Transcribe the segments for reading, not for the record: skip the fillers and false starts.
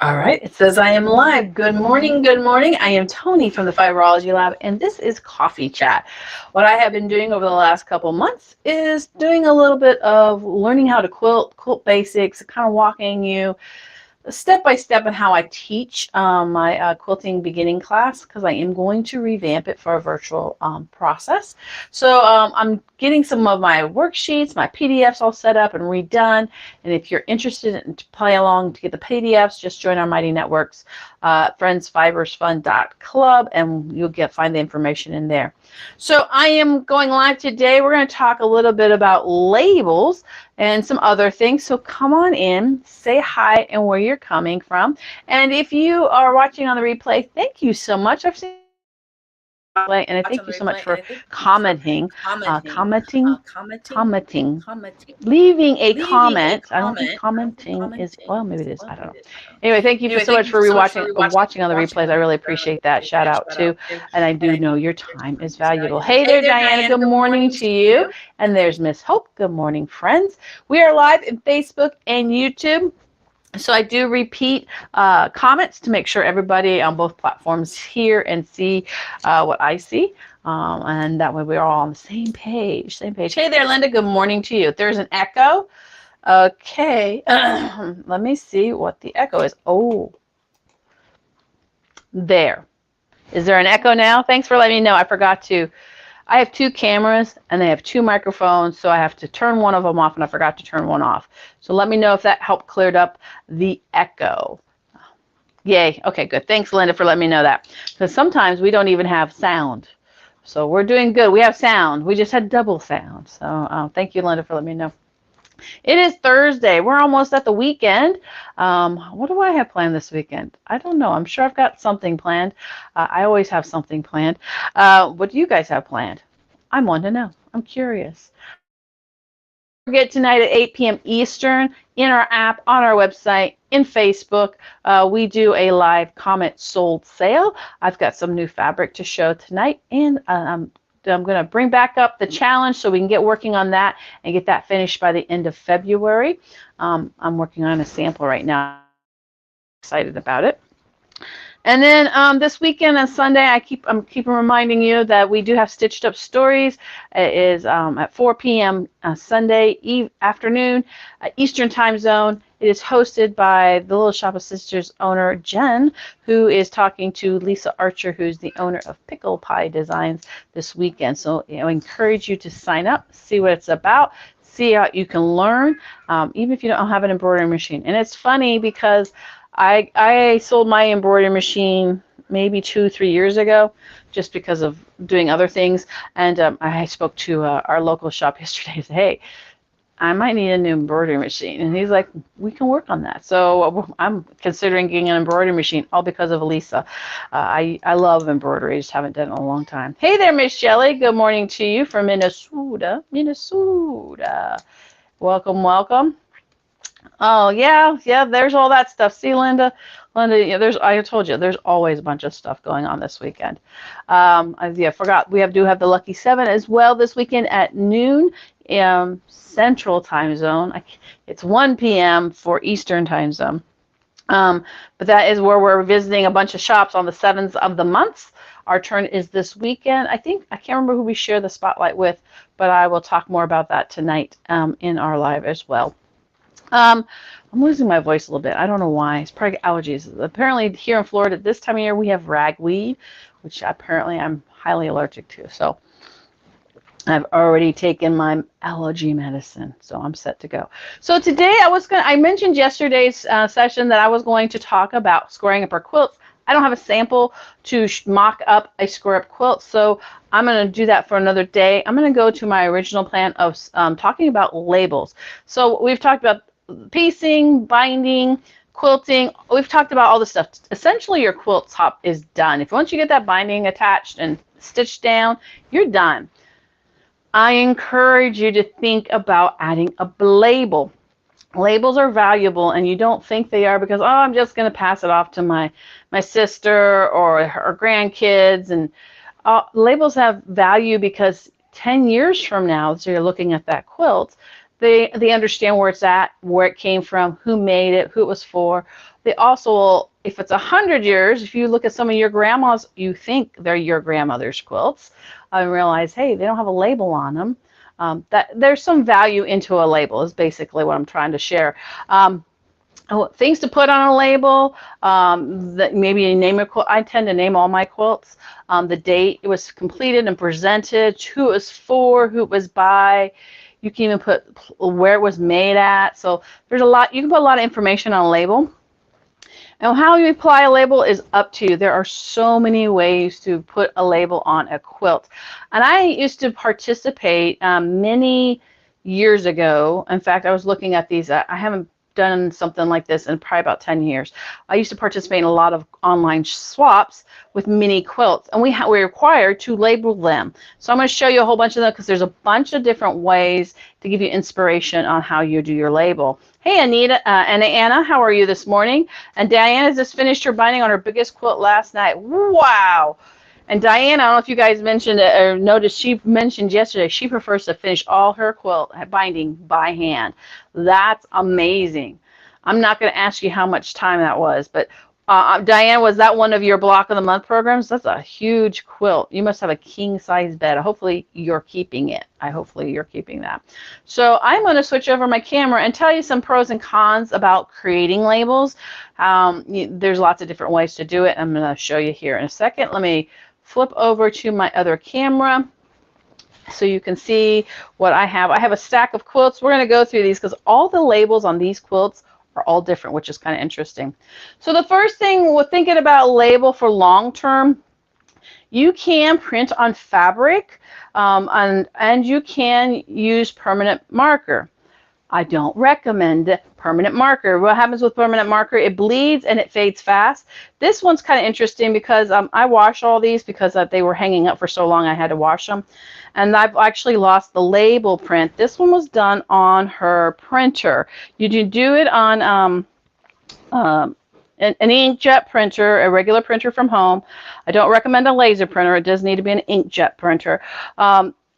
All right, it says I am live. Good morning, good morning. I am Toni from the Fiberology Lab, and this is Coffee Chat. What I have been doing over the last couple months is doing a little bit of learning how to quilt basics, kind of walking you step by step in how I teach my quilting beginning class, because I am going to revamp it for a virtual process. So I'm getting some of my worksheets, my PDFs all set up and redone. And if you're interested in to play along to get the PDFs, just join our Mighty Networks friendsfibersfun.club, and you'll find the information in there. So I am going live today. We're going to talk a little bit about labels and some other things. So come on in, say hi and where you're coming from. And if you are watching on the replay, thank you so much. I've seen and I thank you so much for commenting, commenting, leaving a comment. I don't think commenting is, well, maybe it is. I don't know. Anyway, thank you so much for watching on the replays. I really appreciate that. Shout out too. And I do know your time is valuable. Hey there, Diana. Good morning to you. And there's Miss Hope. Good morning, friends. We are live in Facebook and YouTube. So I do repeat comments to make sure everybody on both platforms hear and see what I see. And that way we're all on the same page, Hey there, Linda. Good morning to you. If there's an echo, okay. Let me see what the echo is. Oh, there. Is there an echo now? Thanks for letting me know. I have two cameras and they have two microphones, so I have to turn one of them off, and I forgot to turn one off. So let me know if that helped cleared up the echo. Yay. Okay, good. Thanks, Linda, for letting me know that. Because sometimes we don't even have sound. So we're doing good. We have sound. We just had double sound. So thank you, Linda, for letting me know. It is Thursday. We're almost at the weekend. What do I have planned this weekend? I don't know. I'm sure I've got something planned. I always have something planned. What do you guys have planned? I want to know. I'm curious. Forget tonight at 8 p.m. Eastern in our app, on our website, in Facebook. We do a live comment sold sale. I've got some new fabric to show tonight, and I'm going to bring back up the challenge so we can get working on that and get that finished by the end of February. I'm working on a sample right now. I'm excited about it. And then this weekend on Sunday, I'm keeping reminding you that we do have Stitched Up Stories. It is at 4 p.m. Sunday afternoon, Eastern Time Zone. It is hosted by the Little Shop of Sisters owner, Jen, who is talking to Lisa Archer, who's the owner of Pickle Pie Designs, this weekend. So I encourage you to sign up, see what it's about, see how you can learn, even if you don't have an embroidery machine. And it's funny because I sold my embroidery machine maybe 2-3 years ago, just because of doing other things. And I spoke to our local shop yesterday and said, hey, I might need a new embroidery machine. And he's like, we can work on that. So I'm considering getting an embroidery machine, all because of Elisa. I love embroidery. I just haven't done it in a long time. Hey there, Miss Shelley. Good morning to you from Minnesota. Welcome, welcome. Oh, yeah, there's all that stuff. See, Linda, yeah, I told you, there's always a bunch of stuff going on this weekend. I forgot, we do have the Lucky 7 as well this weekend at noon, Central Time Zone. It's 1 p.m. for Eastern Time Zone. But that is where we're visiting a bunch of shops on the 7th of the month. Our turn is this weekend. I can't remember who we share the spotlight with, but I will talk more about that tonight in our live as well. I'm losing my voice a little bit. I don't know why. It's probably allergies. Apparently here in Florida this time of year we have ragweed, which apparently I'm highly allergic to. So I've already taken my allergy medicine, so I'm set to go. So today I mentioned yesterday's session that I was going to talk about squaring up our quilts. I don't have a sample to mock up a square up quilt, so I'm going to do that for another day. I'm going to go to my original plan of talking about labels. So we've talked about piecing, binding, quilting. We've talked about all this stuff. Essentially, your quilt top is done. Once you get that binding attached and stitched down, you're done. I encourage you to think about adding a label. Labels are valuable, and you don't think they are because, oh, I'm just going to pass it off to my sister or her grandkids. And labels have value because 10 years from now, so you're looking at that quilt, They understand where it's at, where it came from, who made it, who it was for. They also will, if it's 100 years, if you look at some of your grandmas, you think they're your grandmother's quilts, and realize, hey, they don't have a label on them. That there's some value into a label is basically what I'm trying to share. Things to put on a label, that maybe you name a quilt. I tend to name all my quilts. The date it was completed and presented, who it was for, who it was by. You can even put where it was made at. So there's a lot, you can put a lot of information on a label. And how you apply a label is up to you. There are so many ways to put a label on a quilt. And I used to participate many years ago. In fact, I was looking at these. I haven't done something like this in probably about 10 years. I used to participate in a lot of online swaps with mini quilts, and we're required to label them. So I'm going to show you a whole bunch of them because there's a bunch of different ways to give you inspiration on how you do your label. Hey, Anita and Anna, how are you this morning? And Diana just finished her binding on her biggest quilt last night. Wow! And Diana, I don't know if you guys mentioned it or noticed, she mentioned yesterday she prefers to finish all her quilt binding by hand. That's amazing. I'm not going to ask you how much time that was, but Diane, was that one of your block of the month programs? That's a huge quilt. You must have a king size bed. Hopefully you're keeping it. Hopefully you're keeping that. So I'm going to switch over my camera and tell you some pros and cons about creating labels. There's lots of different ways to do it. I'm going to show you here in a second. Let me flip over to my other camera so you can see what I have. I have a stack of quilts. We're going to go through these because all the labels on these quilts are all different, which is kind of interesting. So the first thing we're thinking about label for long term, you can print on fabric and you can use permanent marker. I don't recommend permanent marker. What happens with permanent marker? It bleeds and it fades fast. This one's kind of interesting because I wash all these because they were hanging up for so long I had to wash them. And I've actually lost the label print. This one was done on her printer. You can do it on an inkjet printer, a regular printer from home. I don't recommend a laser printer. It does need to be an inkjet printer.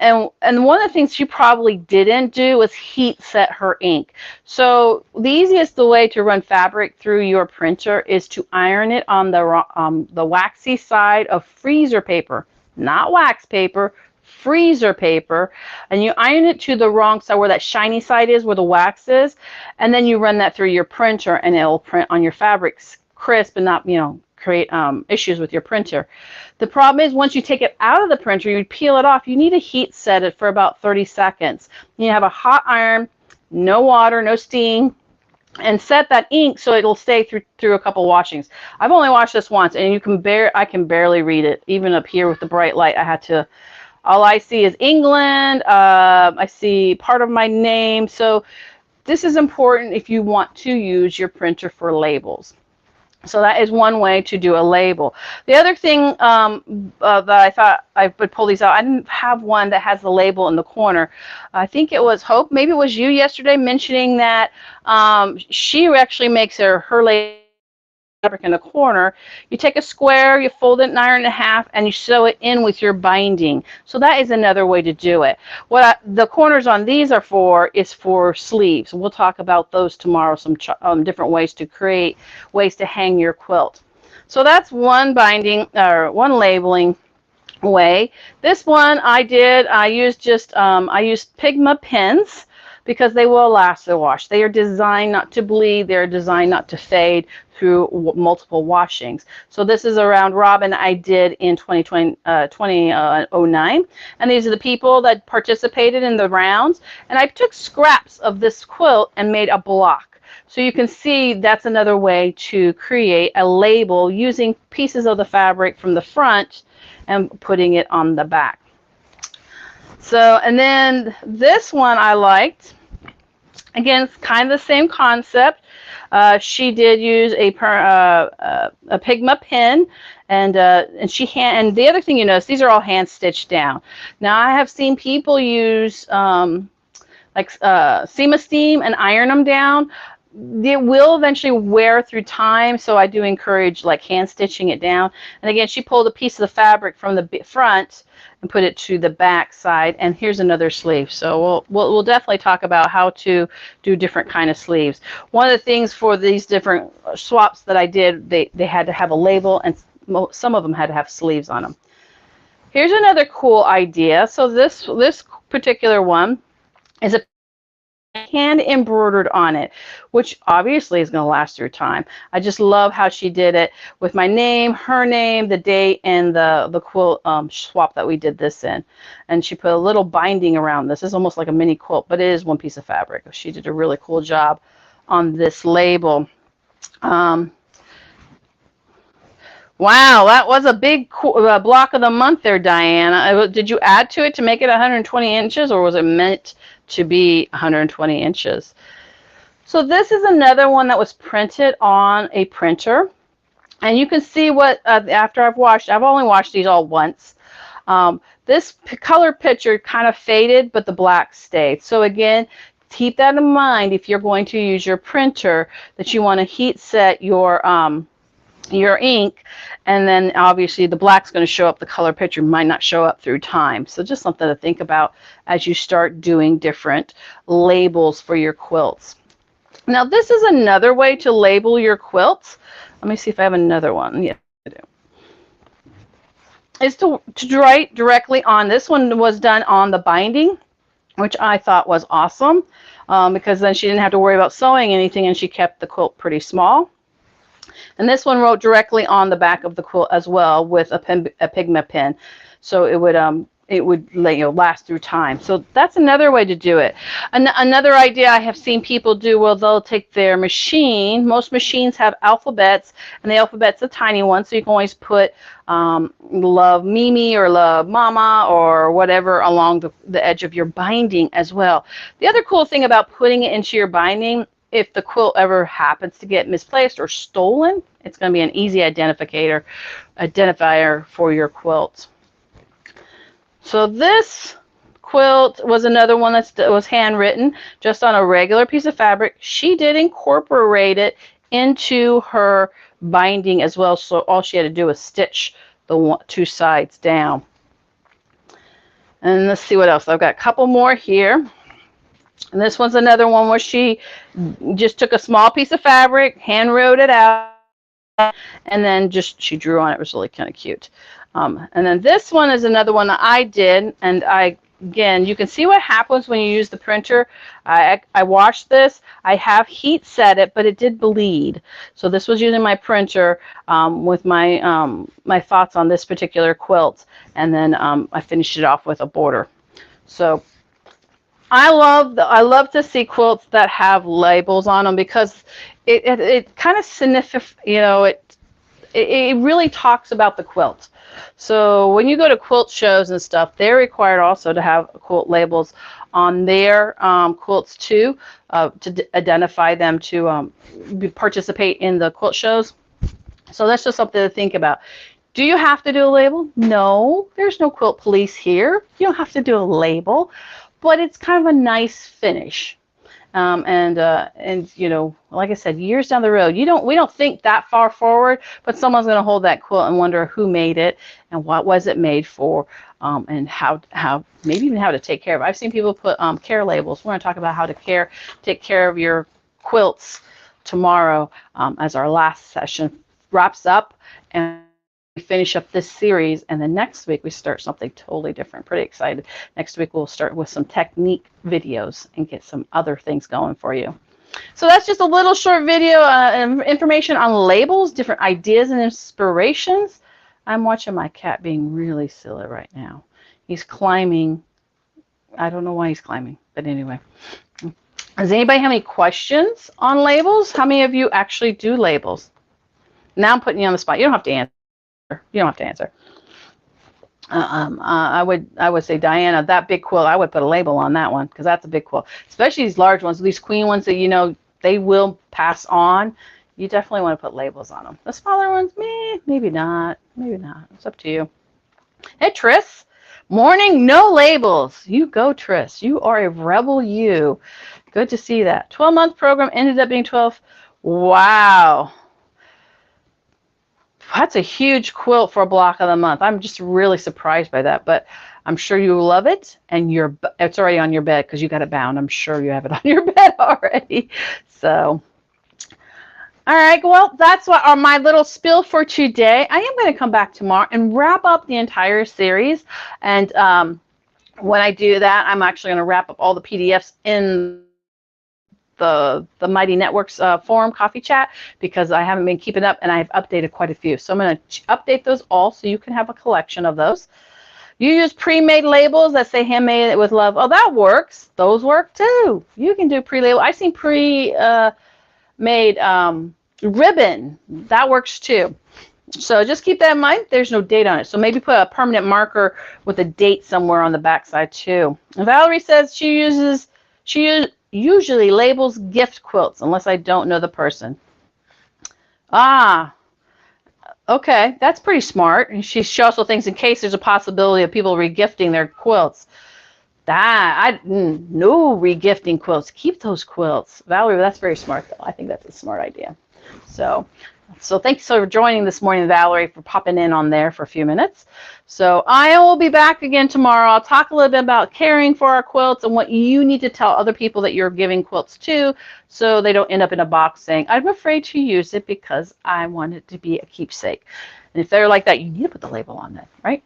And one of the things she probably didn't do was heat set her ink. So the easiest way to run fabric through your printer is to iron it on the waxy side of freezer paper, not wax paper, freezer paper, and you iron it to the wrong side where that shiny side is, where the wax is, and then you run that through your printer and it'll print on your fabrics crisp and not, create issues with your printer. The problem is once you take it out of the printer, you peel it off, you need to heat set it for about 30 seconds. You have a hot iron, no water, no steam, and set that ink so it'll stay through a couple washings. I've only washed this once, and I can barely read it. Even up here with the bright light, all I see is England. I see part of my name. So this is important if you want to use your printer for labels. So that is one way to do a label. The other thing that I thought I would pull these out, I didn't have one that has the label in the corner. I think it was Hope, maybe it was you yesterday mentioning that she actually makes her label fabric in the corner. You take a square, you fold it and iron it in half, and you sew it in with your binding. So that is another way to do it. The corners on these are for is for sleeves. We'll talk about those tomorrow, some different ways to create ways to hang your quilt. So that's one binding or one labeling way. This one I used Pigma pens because they will last the wash. They are designed not to bleed. They're designed not to fade through multiple washings. So this is a round robin I did in 2009. And these are the people that participated in the rounds. And I took scraps of this quilt and made a block. So you can see that's another way to create a label using pieces of the fabric from the front and putting it on the back. So, and then this one I liked. Again, it's kind of the same concept. She did use a Pigma pen, and the other thing you notice, these are all hand stitched down. Now I have seen people use seam a steam and iron them down. it will eventually wear through time, so I do encourage like hand stitching it down. And again, she pulled a piece of the fabric from the front and put it to the back side. And here's another sleeve. So we'll definitely talk about how to do different kind of sleeves. One of the things for these different swaps that I did, they had to have a label, and some of them had to have sleeves on them. Here's another cool idea. So this particular one is a hand embroidered on it, which obviously is going to last through time. I just love how she did it with my name, her name, the date, and the quilt swap that we did this in. And she put a little binding around this. It's almost like a mini quilt, but it is one piece of fabric. She did a really cool job on this label. Wow, that was a big block of the month there, Diana. Did you add to it to make it 120 inches, or was it meant to be 120 inches? So this is another one that was printed on a printer. And you can see what, after I've only washed these all once. This color picture kind of faded, but the black stayed. So again, keep that in mind if you're going to use your printer, that you want to heat set your ink, and then obviously the black's going to show up, the color picture might not show up through time. So just something to think about as you start doing different labels for your quilts. Now this is another way to label your quilts. Let me see if I have another one. Yeah, I do. Is to write directly on. This one was done on the binding, which I thought was awesome, because then she didn't have to worry about sewing anything, and she kept the quilt pretty small. And this one wrote directly on the back of the quilt as well with a pigment pen, so it would last through time. So that's another way to do it. Another idea I have seen people do, well, they'll take their machine. Most machines have alphabets, and the alphabet's a tiny one, so you can always put love Mimi or love Mama or whatever along the edge of your binding as well. The other cool thing about putting it into your binding, if the quilt ever happens to get misplaced or stolen, it's going to be an easy identifier for your quilt. So this quilt was another one that was handwritten just on a regular piece of fabric. She did incorporate it into her binding as well, so all she had to do was stitch the two sides down. And let's see what else. I've got a couple more here. And this one's another one where she just took a small piece of fabric, hand wrote it out, and then she drew on it. It was really kind of cute. And then this one is another one that I did, and again, you can see what happens when you use the printer. I washed this. I have heat set it, but it did bleed. So this was using my printer with my thoughts on this particular quilt, and then I finished it off with a border. So I love to see quilts that have labels on them, because it kind of signifies, it really talks about the quilt. So when you go to quilt shows and stuff, they're required also to have quilt labels on their quilts too, to identify them to participate in the quilt shows. So that's just something to think about. Do you have to do a label? No, there's no quilt police here. You don't have to do a label. But it's kind of a nice finish, and like I said, years down the road, we don't think that far forward, but someone's going to hold that quilt and wonder who made it and what was it made for, and how maybe even how to take care of it. I've seen people put care labels. We're going to talk about how to take care of your quilts tomorrow, as our last session wraps up, and finish up this series, and then next week we start something totally different. Pretty excited. Next week we'll start with some technique videos and get some other things going for you. So that's just a little short video, information on labels, different ideas and inspirations. I'm watching my cat being really silly right now. He's climbing. I don't know why he's climbing, but anyway. Does anybody have any questions on labels? How many of you actually do labels? Now I'm putting you on the spot. You don't have to answer. You don't have to answer. I would say, Diana, that big quilt, I would put a label on that one, because that's a big quilt. Especially these large ones, these queen ones that they will pass on. You definitely want to put labels on them. The smaller ones, maybe not. Maybe not. It's up to you. Hey, Tris. Morning, no labels. You go, Tris. You are a rebel, you. Good to see that. 12-month program ended up being 12. Wow. That's a huge quilt for a block of the month. I'm just really surprised by that, but I'm sure you love it, and it's already on your bed because you got it bound. I'm sure you have it on your bed already. So, all right, well, that's what are my little spill for today. I am going to come back tomorrow and wrap up the entire series, and when I do that, I'm actually going to wrap up all the PDFs in the Mighty Networks forum coffee chat because I haven't been keeping up and I've updated quite a few. So I'm going to update those all so you can have a collection of those. You use pre-made labels that say handmade with love. Oh, that works. Those work too. You can do pre-label. I've seen pre-made ribbon. That works too. So just keep that in mind. There's no date on it. So maybe put a permanent marker with a date somewhere on the backside too. And Valerie says she usually labels gift quilts unless I don't know the person. Ah, okay, that's pretty smart. And she also thinks in case there's a possibility of people regifting their quilts. No regifting quilts. Keep those quilts. Valerie, that's very smart though. I think that's a smart idea. So thanks for joining this morning, Valerie, for popping in on there for a few minutes. So I will be back again tomorrow. I'll talk a little bit about caring for our quilts and what you need to tell other people that you're giving quilts to so they don't end up in a box saying, I'm afraid to use it because I want it to be a keepsake. And if they're like that, you need to put the label on that, right?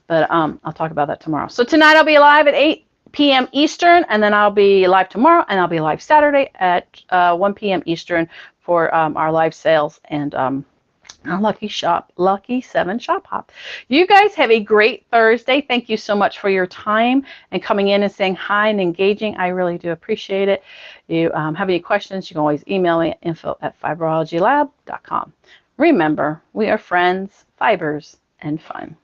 But I'll talk about that tomorrow. So tonight I'll be live at 8 p.m. Eastern, and then I'll be live tomorrow, and I'll be live Saturday at 1 p.m. Eastern for our live sales and our Lucky 7 Shop Hop. You guys have a great Thursday. Thank you so much for your time and coming in and saying hi and engaging. I really do appreciate it. You have any questions, you can always email me at info@fibrologylab.com. Remember, we are friends, fibers, and fun.